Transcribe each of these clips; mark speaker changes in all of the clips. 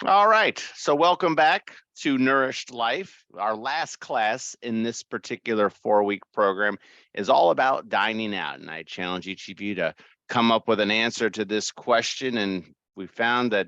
Speaker 1: All right. So, welcome back to Nourished Life. Our last class in this particular 4-week program is all about dining out. And I challenge each of you to come up with an answer to this question. And we found that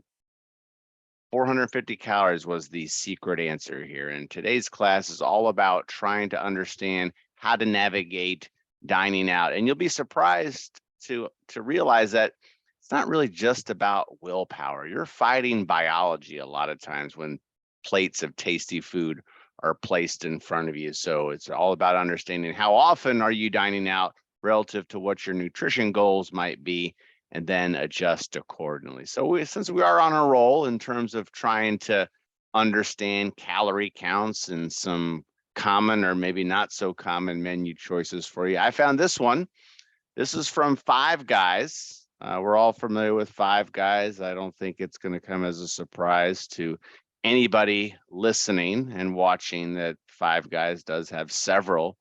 Speaker 1: 450 calories was the secret answer here. And today's class is all about trying to understand how to navigate dining out. And you'll be surprised to realize that it's not really just about willpower. You're fighting biology a lot of times when plates of tasty food are placed in front of you. So it's all about understanding how often are you dining out relative to what your nutrition goals might be, and then adjust accordingly. So since we are on a roll in terms of trying to understand calorie counts and some common or maybe not so common menu choices for you, I found this one. This is from Five Guys. We're all familiar with Five Guys. I don't think it's going to come as a surprise to anybody listening and watching that Five Guys does have several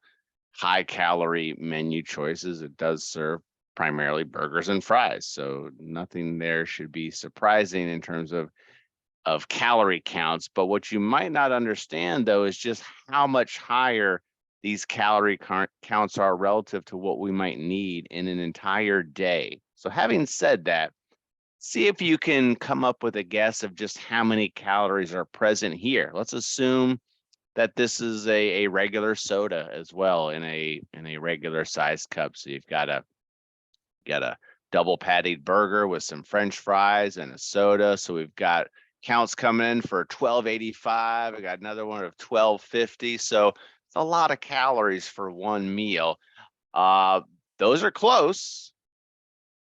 Speaker 1: high calorie menu choices. It does serve primarily burgers and fries, so nothing there should be surprising in terms of calorie counts. But what you might not understand though is just how much higher these calorie counts are relative to what we might need in an entire day. So having said that, see if you can come up with a guess of just how many calories are present here. Let's assume that this is a regular soda as well in a regular sized cup. So you've got a double pattied burger with some French fries and a soda. So we've got counts coming in for 1285. I got another one of 1250. So it's a lot of calories for one meal. Those are close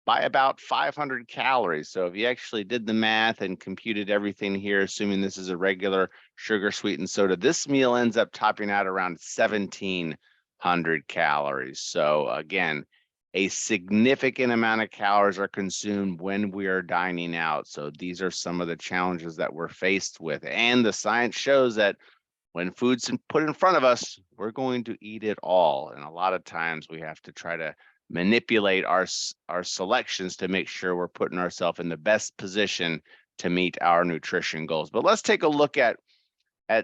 Speaker 1: by about 500 calories. So if you actually did the math and computed everything here, assuming this is a regular sugar sweetened soda, this meal ends up topping out around 1,700 calories. So again, a significant amount of calories are consumed when we are dining out. So these are some of the challenges that we're faced with. And the science shows that when food's put in front of us, we're going to eat it all. And a lot of times we have to try to manipulate our selections to make sure we're putting ourselves in the best position to meet our nutrition goals. But let's take a look at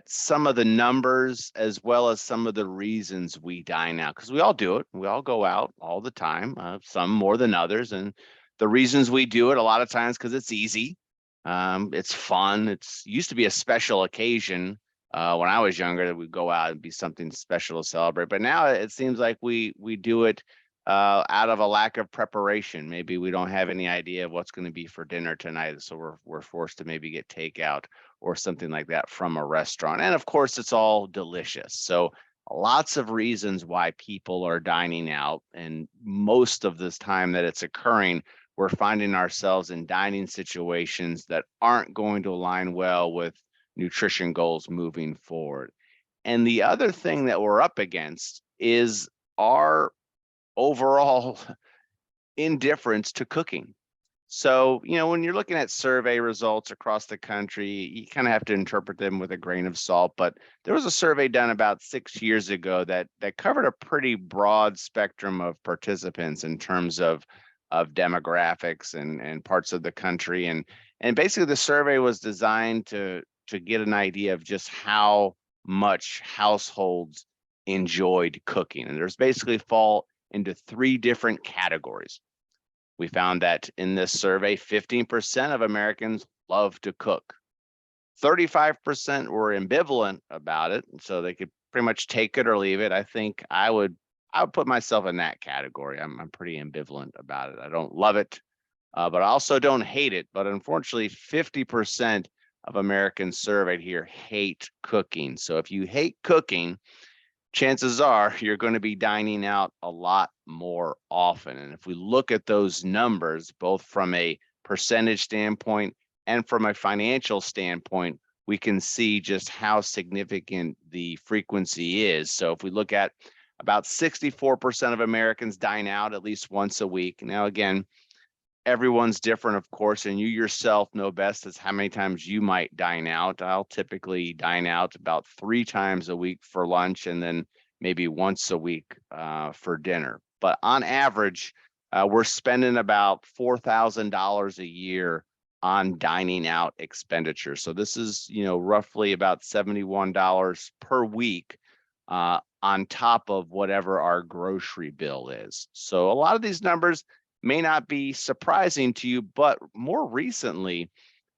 Speaker 1: some of the numbers as well as some of the reasons we dine out, because we all do it. We all go out all the time, some more than others. And the reasons we do it a lot of times because it's easy, it's fun. It's used to be a special occasion when I was younger that we'd go out and be something special to celebrate. But now it seems like we do it out of a lack of preparation. Maybe we don't have any idea of what's going to be for dinner tonight, so we're forced to maybe get takeout or something like that from a restaurant. And of course, it's all delicious. So lots of reasons why people are dining out, and most of this time that it's occurring, we're finding ourselves in dining situations that aren't going to align well with nutrition goals moving forward. And the other thing that we're up against is our overall indifference to cooking. So, when you're looking at survey results across the country, you kind of have to interpret them with a grain of salt. But there was a survey done about 6 years ago that covered a pretty broad spectrum of participants in terms of demographics and parts of the country. And basically the survey was designed to get an idea of just how much households enjoyed cooking. And there's basically fall into three different categories. We found that in this survey, 15% of Americans love to cook. 35% were ambivalent about it, so they could pretty much take it or leave it. I think I would put myself in that category. I'm pretty ambivalent about it. I don't love it, but I also don't hate it. But unfortunately, 50% of Americans surveyed here hate cooking. So if you hate cooking, chances are you're going to be dining out a lot more often. And if we look at those numbers, both from a percentage standpoint and from a financial standpoint, we can see just how significant the frequency is. So if we look at about 64% of Americans dine out at least once a week. Now, again, everyone's different, of course, and you yourself know best as how many times you might dine out. I'll typically dine out about 3 times a week for lunch and then maybe once a week for dinner. But on average, we're spending about $4,000 a year on dining out expenditure. So this is, roughly about $71 per week on top of whatever our grocery bill is. So a lot of these numbers may not be surprising to you, but more recently,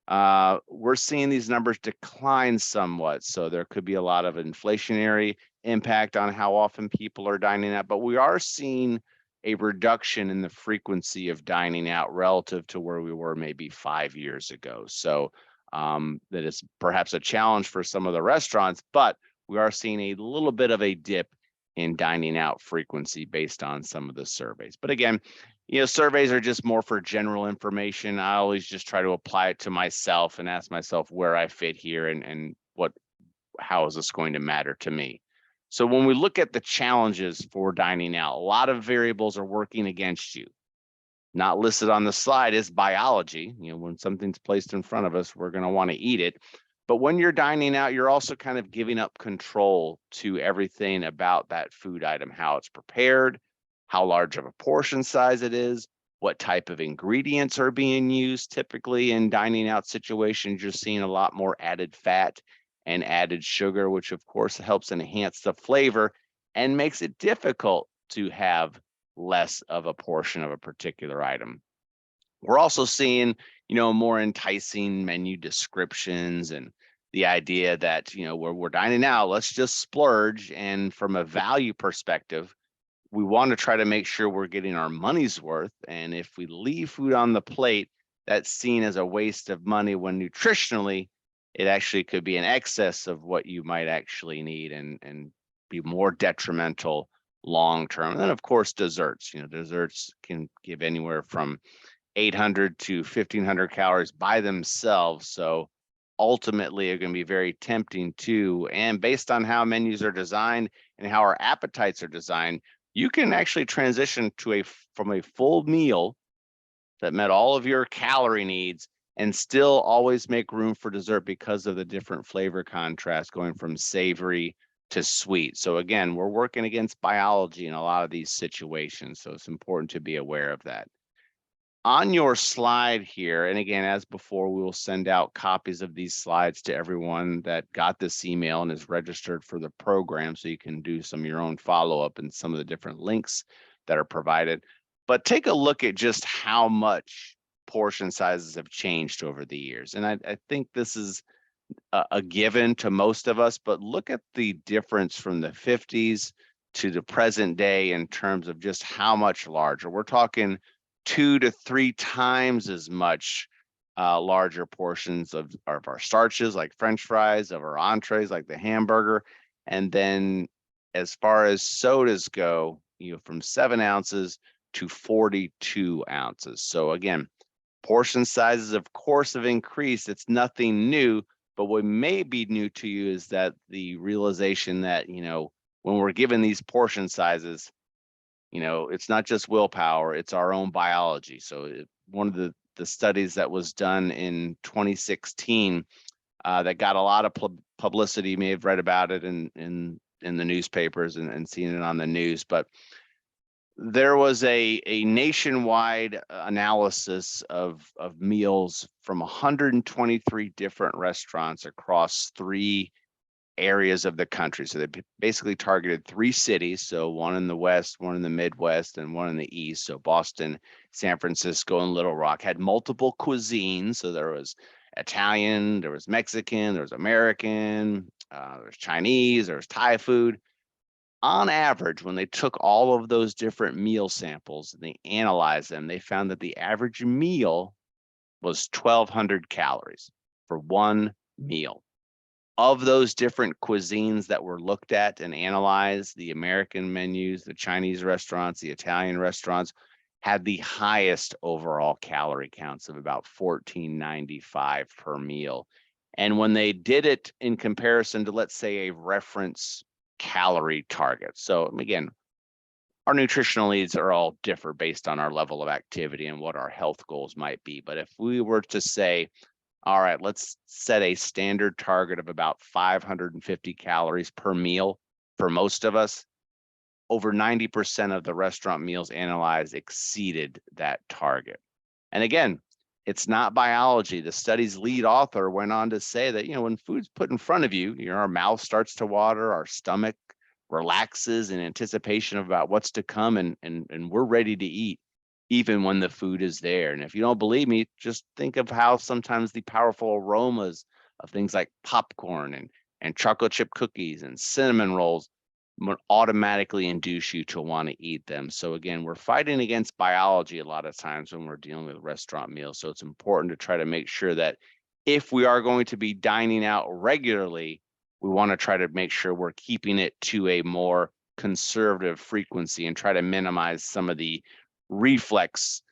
Speaker 1: we're seeing these numbers decline somewhat. So there could be a lot of inflationary impact on how often people are dining out, but we are seeing a reduction in the frequency of dining out relative to where we were maybe 5 years ago. So that is perhaps a challenge for some of the restaurants, but we are seeing a little bit of a dip in dining out frequency based on some of the surveys. But again, surveys are just more for general information. I always just try to apply it to myself and ask myself where I fit here and how is this going to matter to me. So when we look at the challenges for dining out, a lot of variables are working against you. Not listed on the slide is biology. When something's placed in front of us, we're going to want to eat it. But when you're dining out, you're also kind of giving up control to everything about that food item, how it's prepared, how large of a portion size it is, what type of ingredients are being used. Typically in dining out situations, you're seeing a lot more added fat and added sugar, which of course helps enhance the flavor and makes it difficult to have less of a portion of a particular item. We're also seeing, more enticing menu descriptions and the idea that, where we're dining out, let's just splurge. And from a value perspective, we want to try to make sure we're getting our money's worth. And if we leave food on the plate, that's seen as a waste of money when nutritionally, it actually could be in excess of what you might actually need and be more detrimental long term. And then, of course, desserts. Desserts can give anywhere from 800 to 1,500 calories by themselves. So ultimately, are going to be very tempting too. And based on how menus are designed and how our appetites are designed, you can actually transition from a full meal that met all of your calorie needs and still always make room for dessert because of the different flavor contrast going from savory to sweet. So again, we're working against biology in a lot of these situations. So it's important to be aware of that. On your slide here, and again, as before, we will send out copies of these slides to everyone that got this email and is registered for the program, so you can do some of your own follow-up and some of the different links that are provided. But take a look at just how much portion sizes have changed over the years. And I think this is a given to most of us, but look at the difference from the 50s to the present day in terms of just how much larger. We're talking 2 to 3 times as much larger portions of our starches like French fries, of our entrees like the hamburger. And then as far as sodas go, from 7 ounces to 42 ounces. So again, portion sizes, of course, have increased. It's nothing new, but what may be new to you is that the realization that, when we're given these portion sizes, it's not just willpower, it's our own biology. So one of the studies that was done in 2016 that got a lot of publicity, you may have read about it in the newspapers and seen it on the news, but there was a nationwide analysis of meals from 123 different restaurants across 3 areas of the country. So they basically targeted 3 cities. So one in the West, one in the Midwest, and one in the East. So Boston, San Francisco, and Little Rock had multiple cuisines. So there was Italian, there was Mexican, there was American, there was Chinese, there was Thai food. On average, when they took all of those different meal samples and they analyzed them, they found that the average meal was 1,200 calories for one meal. Of those different cuisines that were looked at and analyzed, the American menus, the Chinese restaurants, the Italian restaurants had the highest overall calorie counts of about 1,495 per meal. And when they did it in comparison to, let's say, a reference calorie target. So again, our nutritional needs are all differ based on our level of activity and what our health goals might be. But if we were to say, all right, let's set a standard target of about 550 calories per meal for most of us, over 90% of the restaurant meals analyzed exceeded that target. And again, It's not biology. The study's lead author went on to say that, when food's put in front of you, our mouth starts to water, our stomach relaxes in anticipation about what's to come, and we're ready to eat even when the food is there. And if you don't believe me, just think of how sometimes the powerful aromas of things like popcorn and chocolate chip cookies and cinnamon rolls would automatically induce you to want to eat them. So again, we're fighting against biology a lot of times when we're dealing with restaurant meals. So it's important to try to make sure that if we are going to be dining out regularly, we want to try to make sure we're keeping it to a more conservative frequency and try to minimize some of the reflex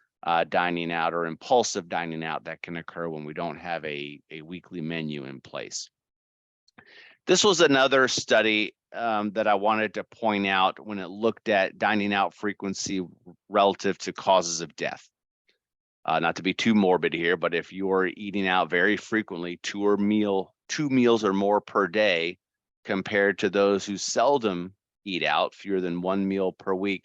Speaker 1: dining out or impulsive dining out that can occur when we don't have a weekly menu in place. This was another study that I wanted to point out when it looked at dining out frequency relative to causes of death. Not to be too morbid here, but if you're eating out very frequently, two meals or more per day, compared to those who seldom eat out, fewer than one meal per week,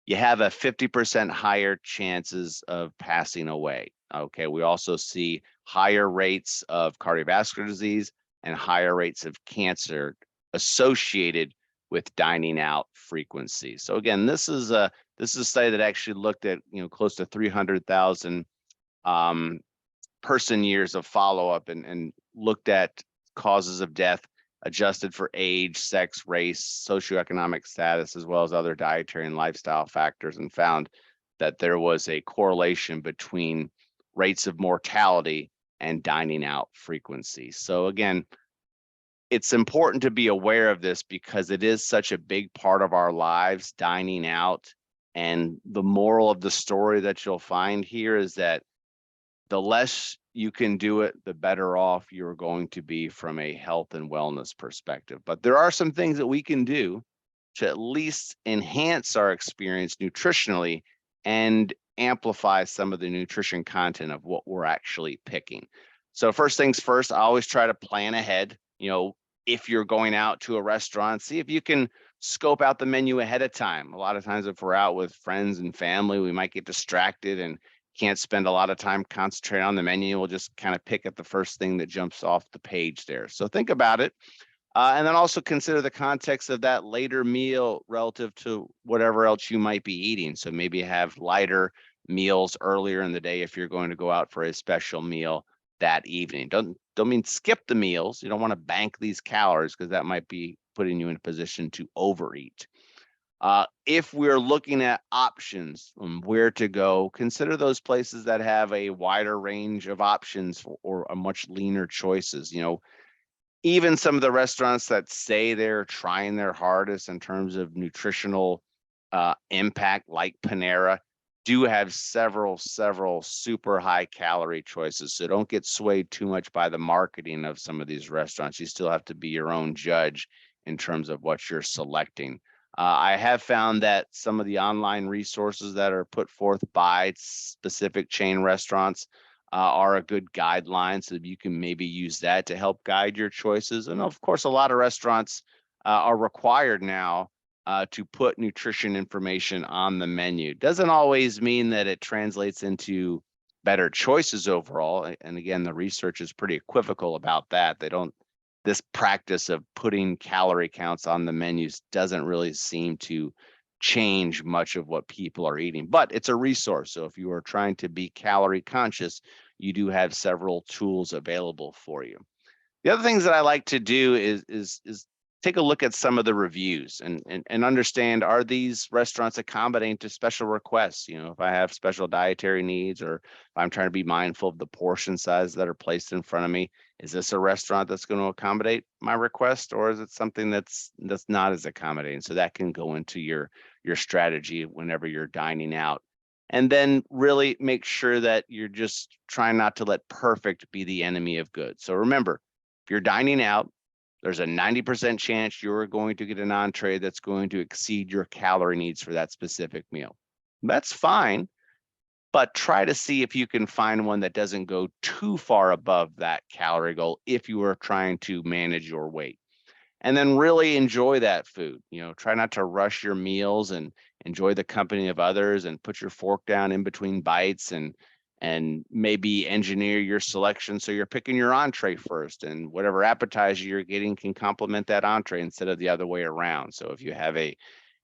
Speaker 1: you have a 50% higher chances of passing away. Okay, we also see higher rates of cardiovascular disease and higher rates of cancer associated with dining out frequency. So again, this is a study that actually looked at close to 300,000 person years of follow-up and looked at causes of death adjusted for age, sex, race, socioeconomic status, as well as other dietary and lifestyle factors, and found that there was a correlation between rates of mortality and dining out frequency. So again, it's important to be aware of this because it is such a big part of our lives, dining out. And the moral of the story that you'll find here is that the less you can do it, the better off you're going to be from a health and wellness perspective. But there are some things that we can do to at least enhance our experience nutritionally and amplify some of the nutrition content of what we're actually picking. So first things first, I always try to plan ahead. If you're going out to a restaurant, see if you can scope out the menu ahead of time. A lot of times if we're out with friends and family, we might get distracted and can't spend a lot of time concentrating on the menu. We'll just kind of pick at the first thing that jumps off the page there. So think about it. And then also consider the context of that later meal relative to whatever else you might be eating. So maybe have lighter meals earlier in the day if you're going to go out for a special meal that evening. Don't mean skip the meals. You don't want to bank these calories because that might be putting you in a position to overeat. If we're looking at options on where to go, consider those places that have a wider range of options or a much leaner choices. Even some of the restaurants that say they're trying their hardest in terms of nutritional impact, like Panera, do have several super high calorie choices. So don't get swayed too much by the marketing of some of these restaurants. You still have to be your own judge in terms of what you're selecting. I have found that some of the online resources that are put forth by specific chain restaurants are a good guideline, so that you can maybe use that to help guide your choices. And of course, a lot of restaurants are required now to put nutrition information on the menu. Doesn't always mean that it translates into better choices overall. And again, the research is pretty equivocal about that. This practice of putting calorie counts on the menus doesn't really seem to change much of what people are eating, but it's a resource. So if you are trying to be calorie conscious, you do have several tools available for you. The other things that I like to do is take a look at some of the reviews and understand, are these restaurants accommodating to special requests? If I have special dietary needs, or if I'm trying to be mindful of the portion size that are placed in front of me, is this a restaurant that's going to accommodate my request, or is it something that's not as accommodating? So that can go into your strategy whenever you're dining out. And then really make sure that you're just trying not to let perfect be the enemy of good. So remember, if you're dining out, there's a 90% chance you're going to get an entree that's going to exceed your calorie needs for that specific meal. That's fine, but try to see if you can find one that doesn't go too far above that calorie goal if you are trying to manage your weight. And then really enjoy that food. Try not to rush your meals and enjoy the company of others, and put your fork down in between bites and and maybe engineer your selection so you're picking your entree first, and whatever appetizer you're getting can complement that entree instead of the other way around. So if you have a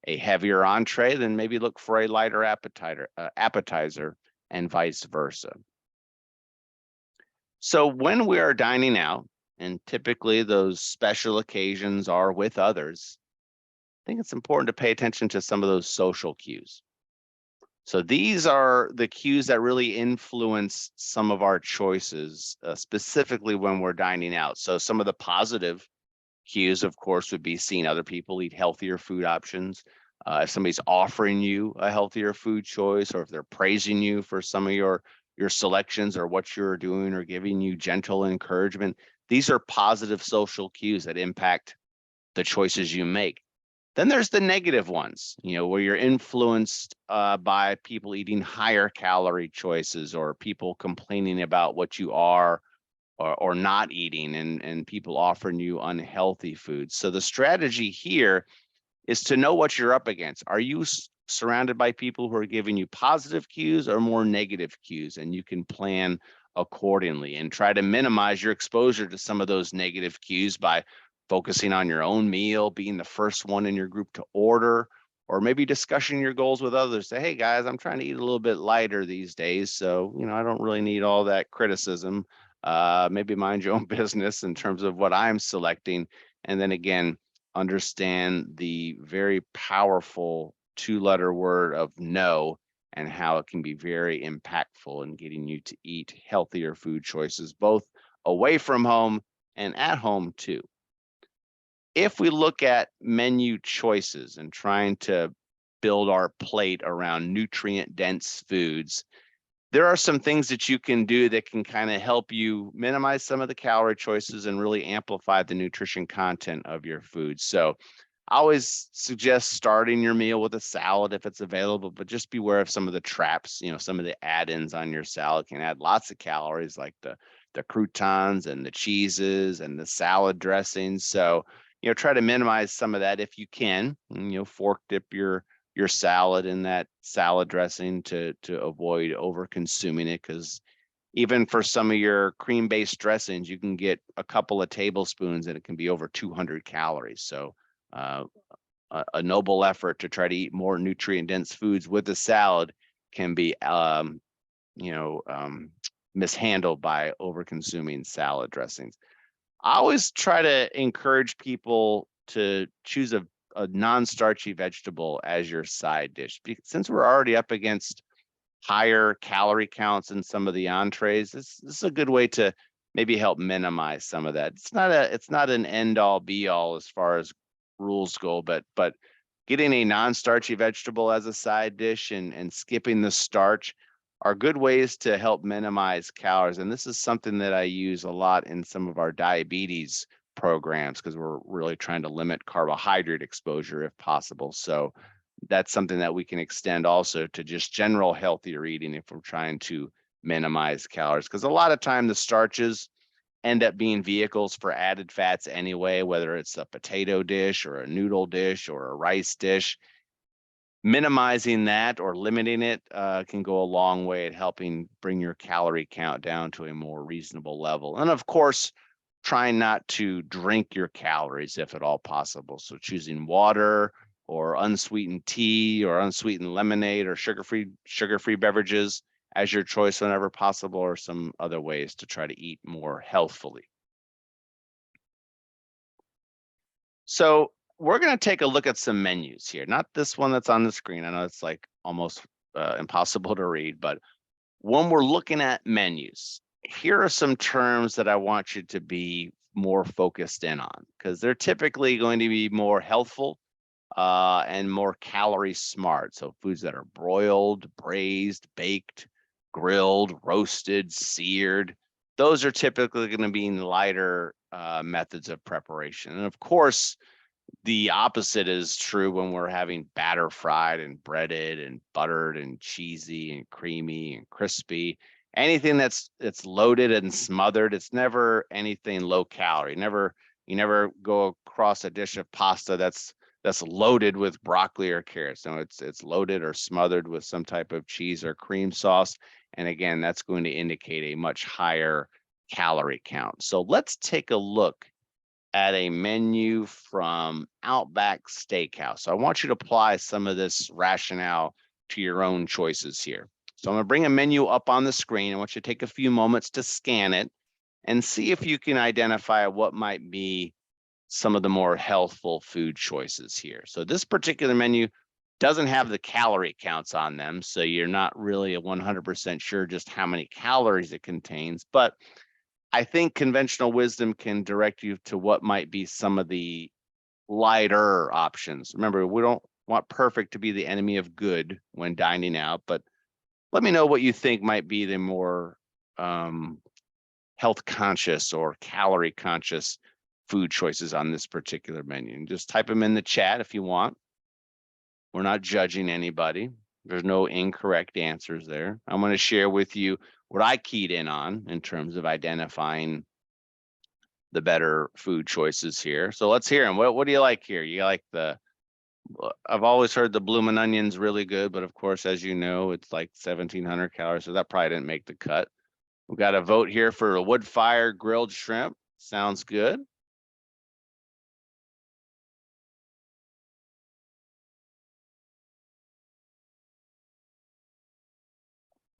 Speaker 1: heavier entree, then maybe look for a lighter appetizer and vice versa. So when we are dining out, and typically those special occasions are with others, I think it's important to pay attention to some of those social cues. So these are the cues that really influence some of our choices, specifically when we're dining out. So some of the positive cues, of course, would be seeing other people eat healthier food options. If somebody's offering you a healthier food choice, or if they're praising you for some of your selections or what you're doing, or giving you gentle encouragement, these are positive social cues that impact the choices you make. Then there's the negative ones, where you're influenced by people eating higher calorie choices, or people complaining about what you are or not eating, and people offering you unhealthy foods. So the strategy here is to know what you're up against. Are you surrounded by people who are giving you positive cues or more negative cues? And you can plan accordingly and try to minimize your exposure to some of those negative cues by focusing on your own meal, being the first one in your group to order, or maybe discussing your goals with others. Say, hey guys, I'm trying to eat a little bit lighter these days, so I don't really need all that criticism. Maybe mind your own business in terms of what I'm selecting. And then again, understand the very powerful 2-letter word of no, and how it can be very impactful in getting you to eat healthier food choices, both away from home and at home too. If we look at menu choices and trying to build our plate around nutrient dense foods, there are some things that you can do that can kind of help you minimize some of the calorie choices and really amplify the nutrition content of your food. So I always suggest starting your meal with a salad if it's available, but just beware of some of the traps. Some of the add-ins on your salad can add lots of calories, like the croutons and the cheeses and the salad dressings. So try to minimize some of that if you can. And, fork dip your salad in that salad dressing to avoid over consuming it, because even for some of your cream-based dressings, you can get a couple of tablespoons and it can be over 200 calories. So a noble effort to try to eat more nutrient-dense foods with a salad can be mishandled by over consuming salad dressings. I always try to encourage people to choose a non-starchy vegetable as your side dish, because since we're already up against higher calorie counts in some of the entrees, this is a good way to maybe help minimize some of that. It's not an end all be all as far as rules go, but getting a non-starchy vegetable as a side dish and skipping the starch are good ways to help minimize calories. And this is something that I use a lot in some of our diabetes programs, because we're really trying to limit carbohydrate exposure if possible. So that's something that we can extend also to just general healthier eating if we're trying to minimize calories, because a lot of time the starches end up being vehicles for added fats anyway, whether it's a potato dish or a noodle dish or a rice dish. Minimizing that or limiting it can go a long way at helping bring your calorie count down to a more reasonable level. And of course, trying not to drink your calories if at all possible. So choosing water or unsweetened tea or unsweetened lemonade or sugar-free beverages as your choice whenever possible, or some other ways to try to eat more healthfully. So we're going to take a look at some menus here, not this one that's on the screen. I know it's like almost impossible to read, but when we're looking at menus, here are some terms that I want you to be more focused in on, because they're typically going to be more healthful and more calorie smart. So foods that are broiled, braised, baked, grilled, roasted, seared, those are typically going to be lighter methods of preparation. And of course, the opposite is true when we're having batter fried and breaded and buttered and cheesy and creamy and crispy. Anything that's loaded and smothered, it's never anything low calorie. You never go across a dish of pasta that's loaded with broccoli or carrots. No, it's loaded or smothered with some type of cheese or cream sauce. And again, that's going to indicate a much higher calorie count. So let's take a look at a menu from Outback Steakhouse. I want you to apply some of this rationale to your own choices here. So I'm going to bring a menu up on the screen. I want you to take a few moments to scan it and see if you can identify what might be some of the more healthful food choices here. So this particular menu doesn't have the calorie counts on them, so you're not really 100% sure just how many calories it contains, but I think conventional wisdom can direct you to what might be some of the lighter options. Remember, we don't want perfect to be the enemy of good when dining out, but let me know what you think might be the more health conscious or calorie conscious food choices on this particular menu. And just type them in the chat if you want. We're not judging anybody. There's no incorrect answers there. I'm going to share with you what I keyed in on in terms of identifying the better food choices here. So let's hear them. What do you like here? You like I've always heard the bloomin' onion's really good, but of course, as you know, it's like 1,700 calories, so that probably didn't make the cut. We've got a vote here for a wood fire grilled shrimp. Sounds good.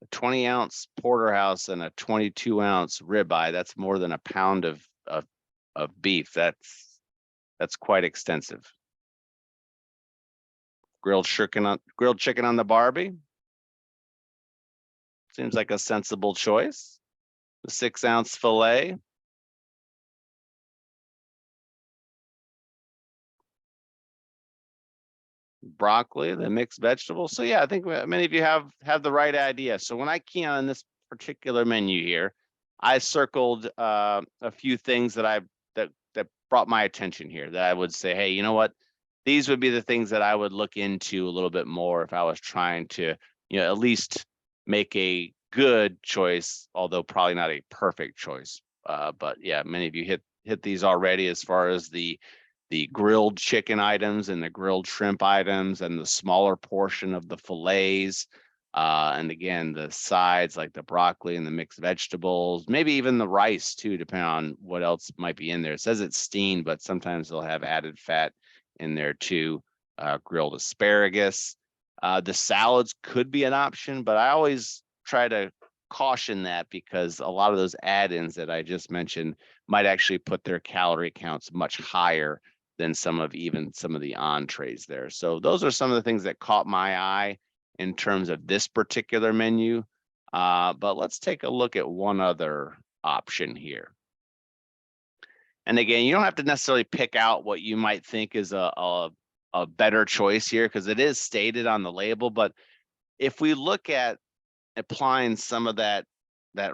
Speaker 1: A 20-ounce porterhouse and a 22-ounce ribeye. That's more than a pound of beef. That's quite extensive. Grilled chicken on the Barbie. Seems like a sensible choice. The 6-ounce filet. Broccoli, the mixed vegetables. So yeah, I think many of you have the right idea. So when I key on this particular menu here, I circled a few things that brought my attention here that I would say, hey, you know what? These would be the things that I would look into a little bit more if I was trying to, at least make a good choice, although probably not a perfect choice. But yeah, many of you hit these already as far as the grilled chicken items and the grilled shrimp items and the smaller portion of the fillets. And again, the sides like the broccoli and the mixed vegetables, maybe even the rice too, depending on what else might be in there. It says it's steamed, but sometimes they'll have added fat in there too. Grilled asparagus. The salads could be an option, but I always try to caution that because a lot of those add-ins that I just mentioned might actually put their calorie counts much higher than some of the entrees there. So those are some of the things that caught my eye in terms of this particular menu. But let's take a look at one other option here. And again, you don't have to necessarily pick out what you might think is a better choice here because it is stated on the label. But if we look at applying some of that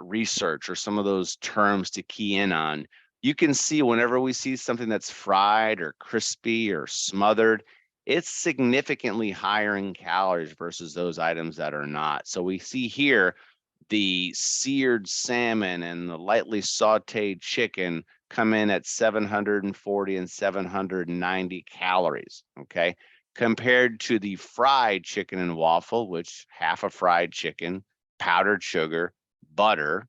Speaker 1: research or some of those terms to key in on, you can see whenever we see something that's fried or crispy or smothered, it's significantly higher in calories versus those items that are not. So we see here the seared salmon and the lightly sauteed chicken come in at 740 and 790 calories, okay? Compared to the fried chicken and waffle, which half a fried chicken, powdered sugar, butter,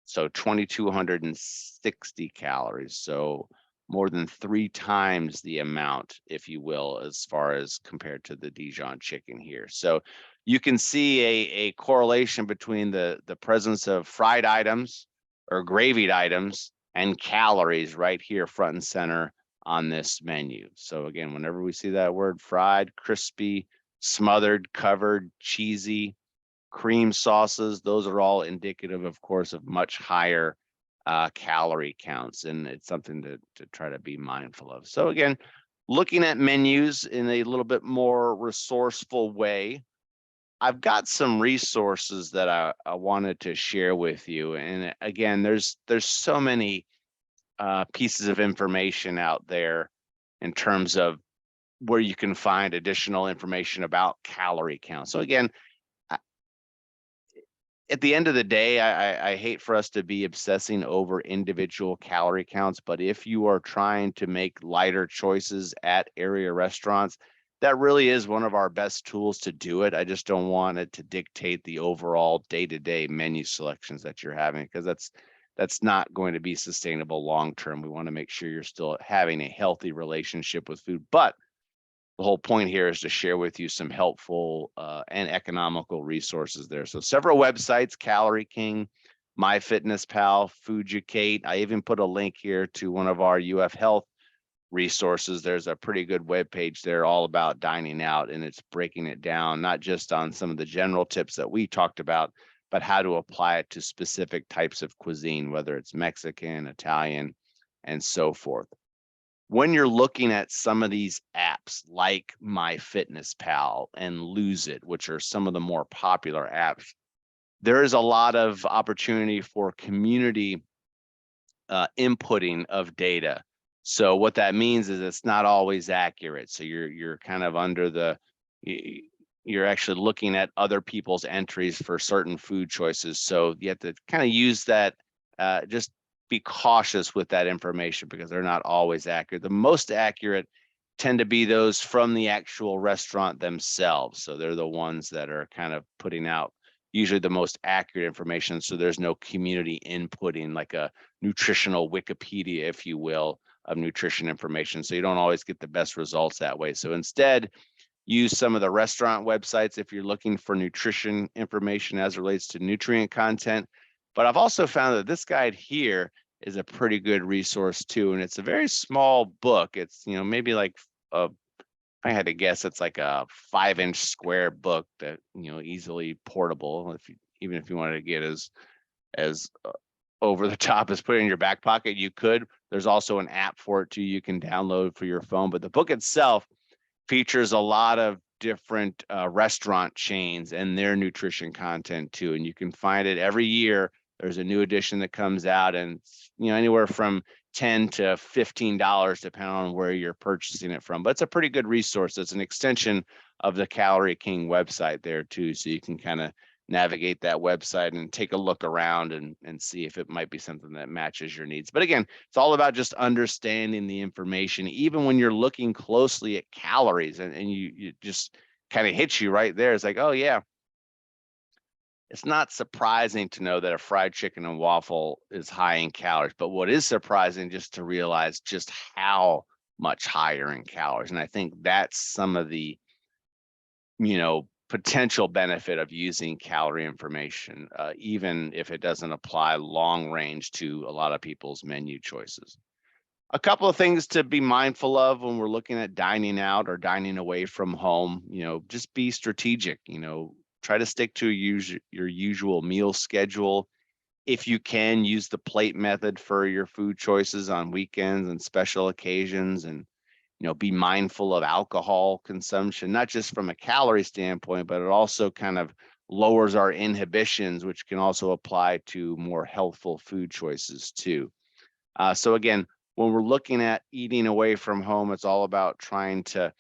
Speaker 1: so 2,260 calories. So more than 3 times the amount, if you will, as far as compared to the Dijon chicken here. So you can see a correlation between the presence of fried items or gravied items and calories right here front and center on this menu. So again, whenever we see that word fried, crispy, smothered, covered, cheesy, cream sauces, those are all indicative, of course, of much higher calorie counts, and it's something to try to be mindful of. So again, looking at menus in a little bit more resourceful way, I've got some resources that I wanted to share with you. And again, there's so many pieces of information out there in terms of where you can find additional information about calorie count. So again, at the end of the day, I hate for us to be obsessing over individual calorie counts, but if you are trying to make lighter choices at area restaurants, that really is one of our best tools to do it. I just don't want it to dictate the overall day-to-day menu selections that you're having, because that's not going to be sustainable long term. We want to make sure you're still having a healthy relationship with food. But the whole point here is to share with you some helpful and economical resources there. So several websites: Calorie King, MyFitnessPal, Fooducate. I even put a link here to one of our UF Health resources. There's a pretty good web page there all about dining out, and it's breaking it down, not just on some of the general tips that we talked about, but how to apply it to specific types of cuisine, whether it's Mexican, Italian, and so forth. When you're looking at some of these apps like MyFitnessPal and Lose It, which are some of the more popular apps, there is a lot of opportunity for community inputting of data. So what that means is it's not always accurate. So you're kind of under the, you're actually looking at other people's entries for certain food choices. So you have to kind of use that, just be cautious with that information, because they're not always accurate. The most accurate tend to be those from the actual restaurant themselves. So they're the ones that are kind of putting out usually the most accurate information. So there's no community inputting, like a nutritional Wikipedia, if you will, of nutrition information. So you don't always get the best results that way. So instead, use some of the restaurant websites if you're looking for nutrition information as it relates to nutrient content. But I've also found that this guide here is a pretty good resource too. And it's a very small book. It's, maybe like I had to guess, it's like a 5-inch square book that, easily portable. Even if you wanted to get as over the top as put it in your back pocket, you could. There's also an app for it too, you can download for your phone. But the book itself features a lot of different restaurant chains and their nutrition content too. And you can find it every year. There's a new edition that comes out, and anywhere from $10 to $15, depending on where you're purchasing it from. But it's a pretty good resource. It's an extension of the Calorie King website there too. So you can kind of navigate that website and take a look around and see if it might be something that matches your needs. But again, it's all about just understanding the information, even when you're looking closely at calories, and you just kind of hits you right there. It's like, oh yeah, it's not surprising to know that a fried chicken and waffle is high in calories, but what is surprising just to realize just how much higher in calories. And I think that's some of the, potential benefit of using calorie information, even if it doesn't apply long range to a lot of people's menu choices. A couple of things to be mindful of when we're looking at dining out or dining away from home. Just be strategic. Try to stick to your usual meal schedule. If you can, use the plate method for your food choices on weekends and special occasions, and be mindful of alcohol consumption, not just from a calorie standpoint, but it also kind of lowers our inhibitions, which can also apply to more healthful food choices too. So again, when we're looking at eating away from home, it's all about trying to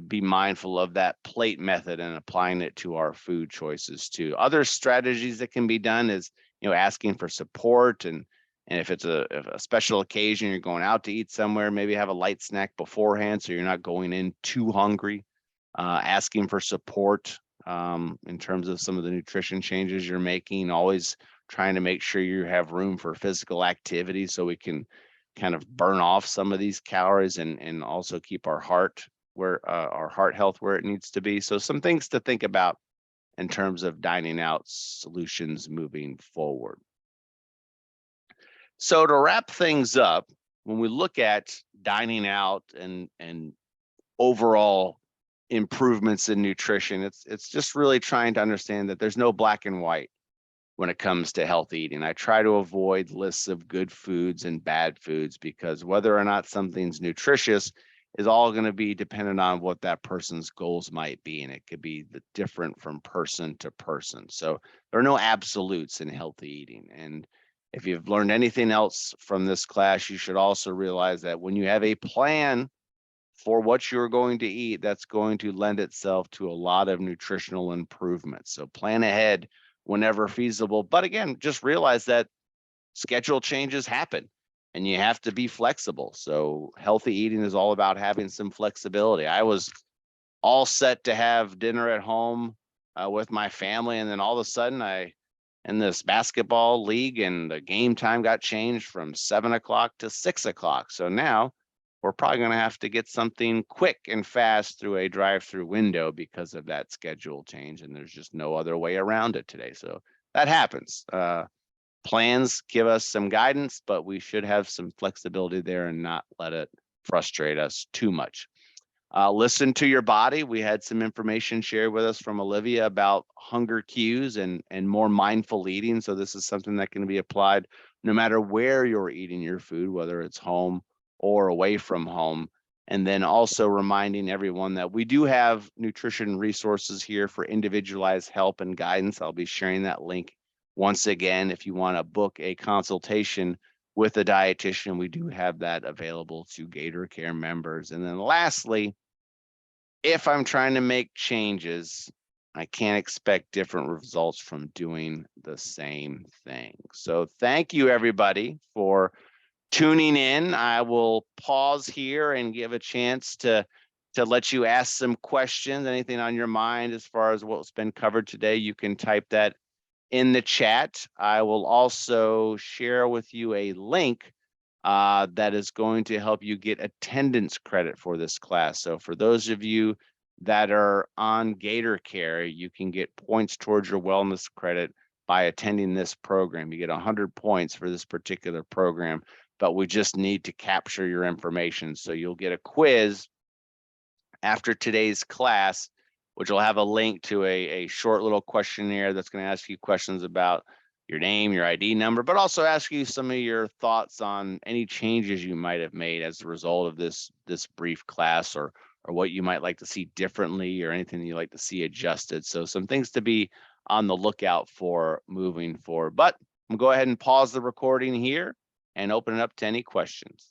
Speaker 1: be mindful of that plate method and applying it to our food choices too. Other strategies that can be done is, asking for support, and if it's a special occasion, you're going out to eat somewhere, maybe have a light snack beforehand so you're not going in too hungry. Asking for support in terms of some of the nutrition changes you're making, always trying to make sure you have room for physical activity so we can kind of burn off some of these calories and also keep our heart health where it needs to be. So some things to think about in terms of dining out solutions moving forward. So to wrap things up, when we look at dining out and overall improvements in nutrition, it's just really trying to understand that there's no black and white when it comes to healthy eating. I try to avoid lists of good foods and bad foods, because whether or not something's nutritious is all going to be dependent on what that person's goals might be. And it could be different from person to person. So there are no absolutes in healthy eating. And if you've learned anything else from this class, you should also realize that when you have a plan for what you're going to eat, that's going to lend itself to a lot of nutritional improvements. So plan ahead whenever feasible. But again, just realize that schedule changes happen and you have to be flexible. So healthy eating is all about having some flexibility. I was all set to have dinner at home with my family. And then all of a sudden in this basketball league, and the game time got changed from 7 o'clock to 6 o'clock. So now we're probably going to have to get something quick and fast through a drive-through window because of that schedule change. And there's just no other way around it today. So that happens. Plans give us some guidance, but we should have some flexibility there and not let it frustrate us too much. Listen to your body. We had some information shared with us from Olivia about hunger cues and more mindful eating. So this is something that can be applied no matter where you're eating your food, whether it's home or away from home. And then also reminding everyone that we do have nutrition resources here for individualized help and guidance. I'll be sharing that link once again. If you want to book a consultation with a dietitian, we do have that available to Gator Care members. And then lastly, if I'm trying to make changes, I can't expect different results from doing the same thing. So thank you, everybody, for tuning in. I will pause here and give a chance to let you ask some questions. Anything on your mind as far as what's been covered today, you can type that in the chat. I will also share with you a link that is going to help you get attendance credit for this class. So for those of you that are on Gator Care, you can get points towards your wellness credit by attending this program. You get 100 points for this particular program, but we just need to capture your information. So you'll get a quiz after today's class, which will have a link to a short little questionnaire that's going to ask you questions about your name, your ID number, but also ask you some of your thoughts on any changes you might have made as a result of this brief class, or what you might like to see differently, or anything you'd like to see adjusted. So some things to be on the lookout for moving forward. But I'm going to go ahead and pause the recording here and open it up to any questions.